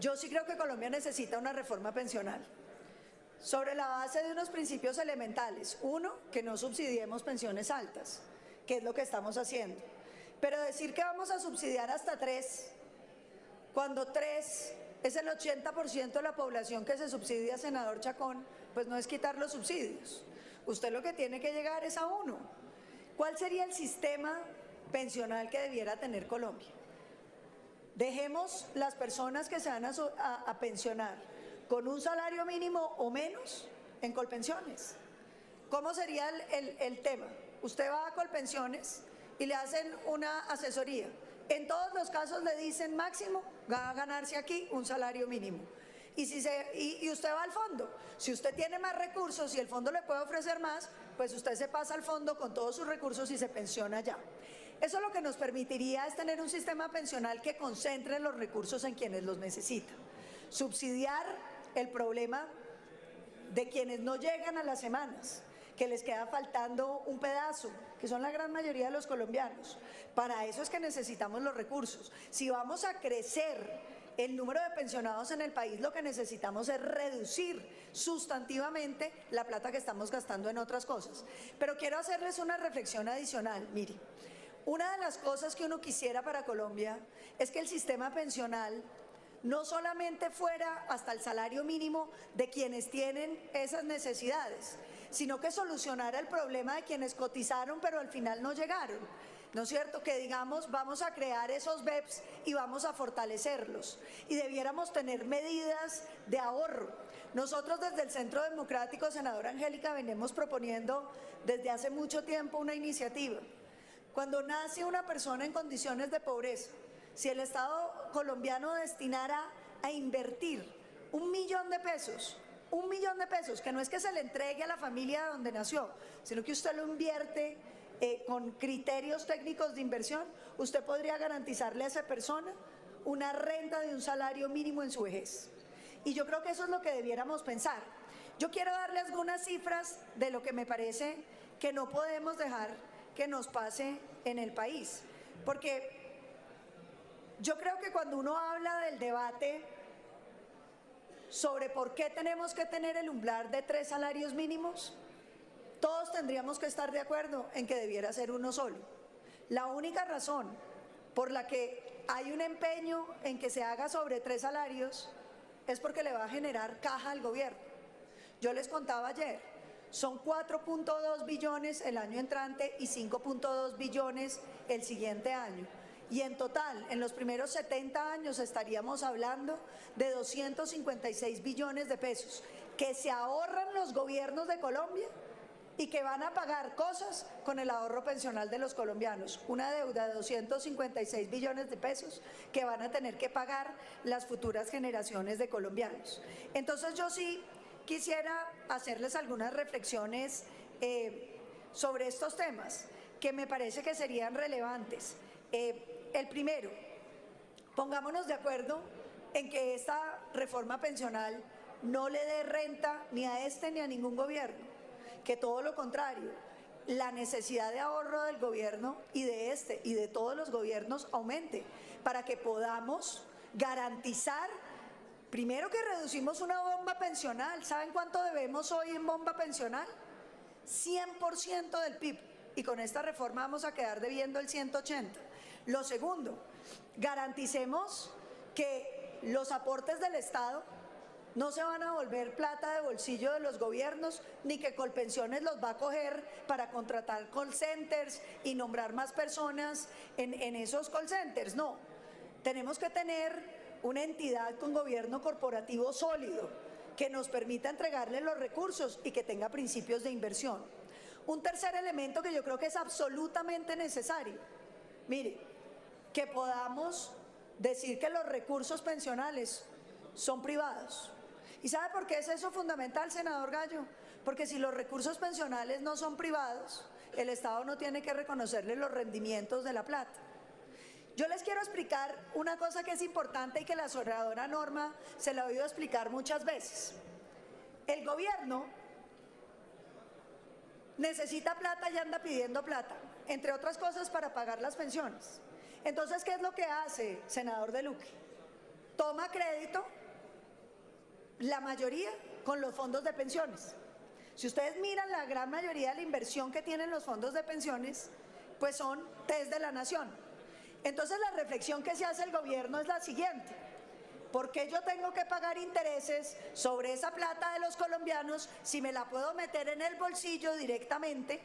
Yo sí creo que Colombia necesita una reforma pensional, sobre la base de unos principios elementales. Uno, que no subsidiemos pensiones altas, que es lo que estamos haciendo. Pero decir que vamos a subsidiar hasta 3, cuando 3 es el 80% de la población que se subsidia, senador Chacón, pues no es quitar los subsidios. Usted lo que tiene que llegar es a 1. ¿Cuál sería el sistema pensional que debiera tener Colombia? Dejemos las personas que se van a pensionar con un salario mínimo o menos en Colpensiones. ¿Cómo sería el tema? Usted va a Colpensiones y le hacen una asesoría. En todos los casos le dicen máximo va a ganarse aquí un salario mínimo. Y usted va al fondo. Si usted tiene más recursos y el fondo le puede ofrecer más, pues usted se pasa al fondo con todos sus recursos y se pensiona allá. Eso lo que nos permitiría es tener un sistema pensional que concentre los recursos en quienes los necesitan. Subsidiar el problema de quienes no llegan a las semanas, que les queda faltando un pedazo, que son la gran mayoría de los colombianos. Para eso es que necesitamos los recursos. Si vamos a crecer el número de pensionados en el país, lo que necesitamos es reducir sustantivamente la plata que estamos gastando en otras cosas. Pero quiero hacerles una reflexión adicional. Mire, una de las cosas que uno quisiera para Colombia es que el sistema pensional no solamente fuera hasta el salario mínimo de quienes tienen esas necesidades, sino que solucionara el problema de quienes cotizaron pero al final no llegaron. ¿No es cierto? Que digamos, vamos a crear esos BEPS y vamos a fortalecerlos. Y debiéramos tener medidas de ahorro. Nosotros desde el Centro Democrático, senadora Angélica, venimos proponiendo desde hace mucho tiempo una iniciativa. Cuando nace una persona en condiciones de pobreza, si el Estado colombiano destinara a invertir $1 millón, que no es que se le entregue a la familia donde nació, sino que usted lo invierte con criterios técnicos de inversión, usted podría garantizarle a esa persona una renta de un salario mínimo en su vejez. Y yo creo que eso es lo que debiéramos pensar. Yo quiero darles algunas cifras de lo que me parece que no podemos dejar que nos pase en el país, porque yo creo que cuando uno habla del debate sobre por qué tenemos que tener el umbral de 3 salarios mínimos, todos tendríamos que estar de acuerdo en que debiera ser uno solo. La única razón por la que hay un empeño en que se haga sobre 3 salarios es porque le va a generar caja al gobierno. Yo les contaba ayer, son 4.2 billones el año entrante y 5.2 billones el siguiente año. Y en total, en los primeros 70 años estaríamos hablando de 256 billones de pesos que se ahorran los gobiernos de Colombia y que van a pagar cosas con el ahorro pensional de los colombianos. Una deuda de 256 billones de pesos que van a tener que pagar las futuras generaciones de colombianos. Entonces yo sí quisiera hacerles algunas reflexiones sobre estos temas que me parece que serían relevantes. El primero, pongámonos de acuerdo en que esta reforma pensional no le dé renta ni a este ni a ningún gobierno, que todo lo contrario, la necesidad de ahorro del gobierno y de este y de todos los gobiernos aumente para que podamos garantizar, primero, que reducimos una bomba pensional. ¿Saben cuánto debemos hoy en bomba pensional? 100% del PIB, y con esta reforma vamos a quedar debiendo el 180%. Lo segundo, garanticemos que los aportes del Estado no se van a volver plata de bolsillo de los gobiernos, ni que Colpensiones los va a coger para contratar call centers y nombrar más personas en esos call centers. No, tenemos que tener una entidad con gobierno corporativo sólido que nos permita entregarle los recursos y que tenga principios de inversión. Un tercer elemento que yo creo que es absolutamente necesario, mire, que podamos decir que los recursos pensionales son privados. ¿Y sabe por qué es eso fundamental, senador Gallo? Porque si los recursos pensionales no son privados, el Estado no tiene que reconocerle los rendimientos de la plata. Yo les quiero explicar una cosa que es importante y que la senadora Norma se la ha oído explicar muchas veces. El gobierno necesita plata y anda pidiendo plata, entre otras cosas para pagar las pensiones. Entonces, ¿qué es lo que hace, senador De Luque? toma crédito, la mayoría con los fondos de pensiones. Si ustedes miran la gran mayoría de la inversión que tienen los fondos de pensiones, pues son TES de la nación. Entonces la reflexión que se hace el gobierno es la siguiente: ¿por qué yo tengo que pagar intereses sobre esa plata de los colombianos si me la puedo meter en el bolsillo directamente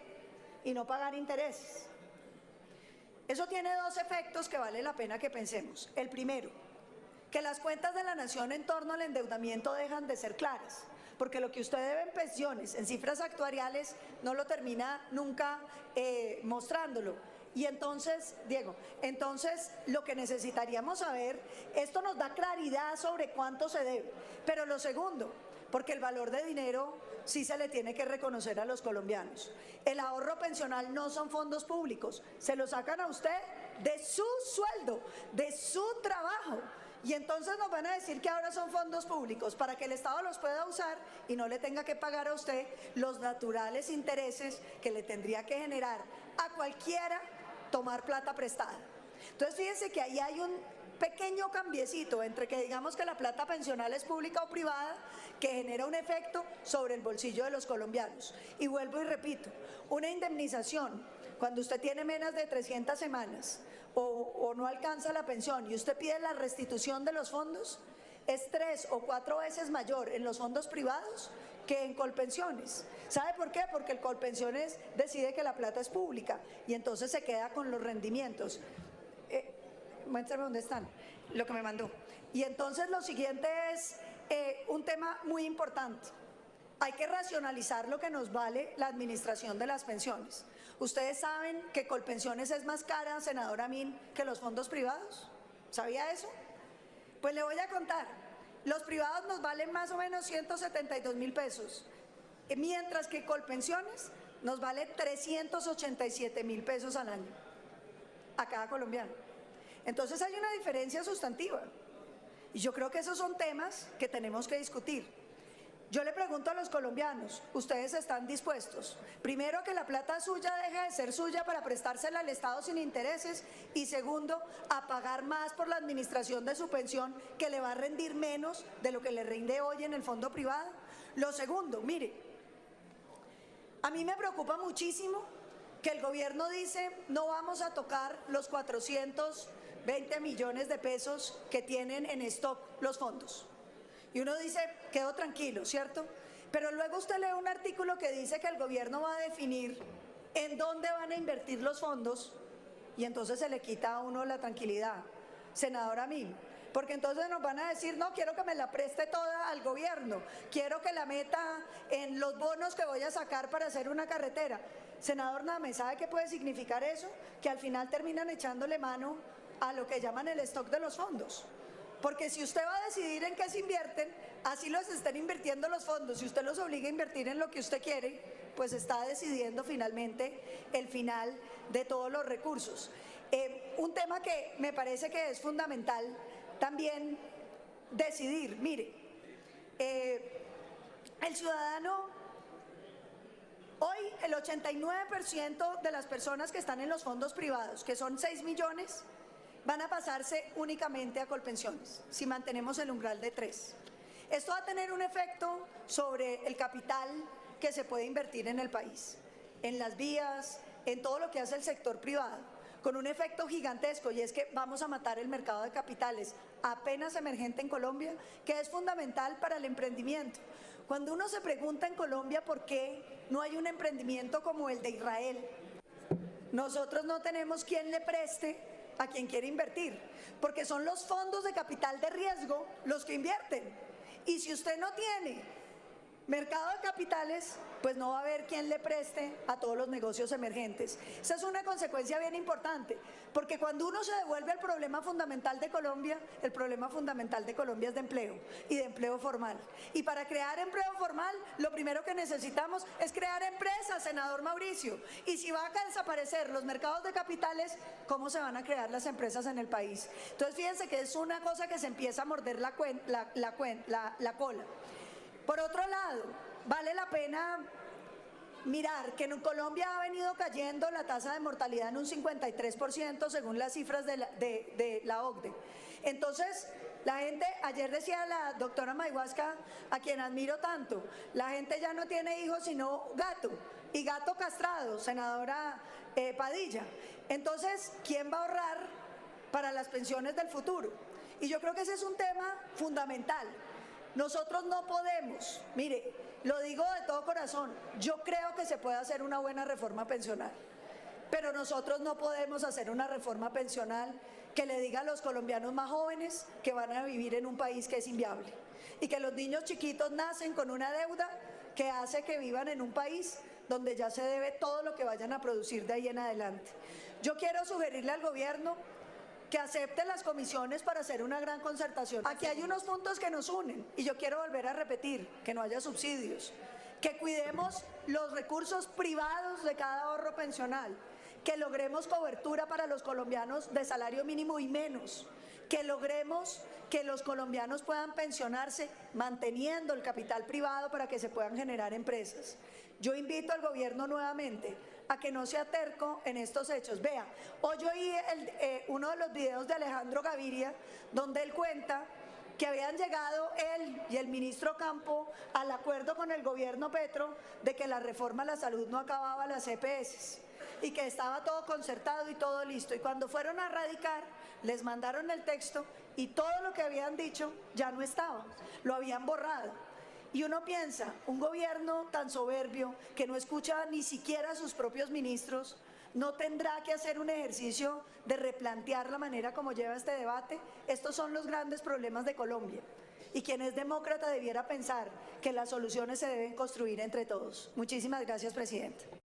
y no pagar intereses? Eso tiene dos efectos que vale la pena que pensemos. El primero, que las cuentas de la nación en torno al endeudamiento dejan de ser claras, porque lo que usted debe en pensiones, en cifras actuariales, no lo termina nunca mostrándolo. Y entonces, Diego, entonces lo que necesitaríamos saber, esto nos da claridad sobre cuánto se debe. Pero lo segundo, porque el valor de dinero sí se le tiene que reconocer a los colombianos. El ahorro pensional no son fondos públicos, se lo sacan a usted de su sueldo, de su trabajo. Y entonces nos van a decir que ahora son fondos públicos para que el Estado los pueda usar y no le tenga que pagar a usted los naturales intereses que le tendría que generar a cualquiera tomar plata prestada. Entonces fíjense que ahí hay un pequeño cambiecito entre que digamos que la plata pensional es pública o privada, que genera un efecto sobre el bolsillo de los colombianos. Y vuelvo y repito, una indemnización cuando usted tiene menos de 300 semanas o no alcanza la pensión y usted pide la restitución de los fondos, es 3 o 4 veces mayor en los fondos privados que en Colpensiones. ¿Sabe por qué? Porque el Colpensiones decide que la plata es pública y entonces se queda con los rendimientos. Muéstrame dónde están, lo que me mandó. Y entonces lo siguiente es un tema muy importante. Hay que racionalizar lo que nos vale la administración de las pensiones. ¿Ustedes saben que Colpensiones es más cara, senadora Min, que los fondos privados? ¿Sabía eso? Pues le voy a contar. Los privados nos valen más o menos 172.000 pesos, mientras que Colpensiones nos vale 387.000 pesos al año a cada colombiano. Entonces hay una diferencia sustantiva y yo creo que esos son temas que tenemos que discutir. Yo le pregunto a los colombianos, ¿ustedes están dispuestos? Primero, a que la plata suya deje de ser suya para prestársela al Estado sin intereses, y segundo, a pagar más por la administración de su pensión, que le va a rendir menos de lo que le rinde hoy en el fondo privado. Lo segundo, mire, a mí me preocupa muchísimo que el gobierno dice no vamos a tocar los 420 millones de pesos que tienen en stock los fondos. Y uno dice, quedo tranquilo, ¿cierto? Pero luego usted lee un artículo que dice que el gobierno va a definir en dónde van a invertir los fondos y entonces se le quita a uno la tranquilidad, senadora Min, porque entonces nos van a decir, no, quiero que me la preste toda al gobierno, quiero que la meta en los bonos que voy a sacar para hacer una carretera. Senador Name, ¿sabe qué puede significar eso? Que al final terminan echándole mano a lo que llaman el stock de los fondos. Porque si usted va a decidir en qué se invierten, así los estén invirtiendo los fondos. Si usted los obliga a invertir en lo que usted quiere, pues está decidiendo finalmente el final de todos los recursos. Un tema que me parece que es fundamental también decidir. Mire, el ciudadano, hoy el 89% de las personas que están en los fondos privados, que son 6 millones, van a pasarse únicamente a Colpensiones, si mantenemos el umbral de 3. Esto va a tener un efecto sobre el capital que se puede invertir en el país, en las vías, en todo lo que hace el sector privado, con un efecto gigantesco, y es que vamos a matar el mercado de capitales apenas emergente en Colombia, que es fundamental para el emprendimiento. Cuando uno se pregunta en Colombia por qué no hay un emprendimiento como el de Israel, nosotros no tenemos quien le preste a quien quiere invertir, porque son los fondos de capital de riesgo los que invierten. Y si usted no tiene mercado de capitales, pues no va a haber quien le preste a todos los negocios emergentes. Esa es una consecuencia bien importante, porque cuando uno se devuelve al problema fundamental de Colombia, el problema fundamental de Colombia es de empleo, y de empleo formal. Y para crear empleo formal, lo primero que necesitamos es crear empresas, senador Mauricio. Y si van a desaparecer los mercados de capitales, ¿cómo se van a crear las empresas en el país? Entonces fíjense que es una cosa que se empieza a morder la cola. Por otro lado, vale la pena mirar que en Colombia ha venido cayendo la tasa de mortalidad en un 53% según las cifras de la OCDE. Entonces, La gente, ayer decía la doctora Mayhuasca, a quien admiro tanto, la gente ya no tiene hijos sino gato, y gato castrado, senadora Padilla. Entonces, ¿quién va a ahorrar para las pensiones del futuro? Y yo creo que ese es un tema fundamental. Nosotros no podemos, mire, lo digo de todo corazón, yo creo que se puede hacer una buena reforma pensional, pero nosotros no podemos hacer una reforma pensional que le diga a los colombianos más jóvenes que van a vivir en un país que es inviable y que los niños chiquitos nacen con una deuda que hace que vivan en un país donde ya se debe todo lo que vayan a producir de ahí en adelante. Yo quiero sugerirle al gobierno que acepte las comisiones para hacer una gran concertación. Aquí hay unos puntos que nos unen y yo quiero volver a repetir, que no haya subsidios, que cuidemos los recursos privados de cada ahorro pensional, que logremos cobertura para los colombianos de salario mínimo y menos, que logremos que los colombianos puedan pensionarse manteniendo el capital privado para que se puedan generar empresas. Yo invito al gobierno nuevamente a que no sea terco en estos hechos. Vea, hoy yo oí uno de los videos de Alejandro Gaviria, donde él cuenta que habían llegado él y el ministro Campo al acuerdo con el gobierno Petro de que la reforma a la salud no acababa las EPS y que estaba todo concertado y todo listo. Y cuando fueron a radicar, les mandaron el texto y todo lo que habían dicho ya no estaba, lo habían borrado. Y uno piensa, un gobierno tan soberbio que no escucha ni siquiera a sus propios ministros, ¿no tendrá que hacer un ejercicio de replantear la manera como lleva este debate? Estos son los grandes problemas de Colombia. Y quien es demócrata debiera pensar que las soluciones se deben construir entre todos. Muchísimas gracias, presidente.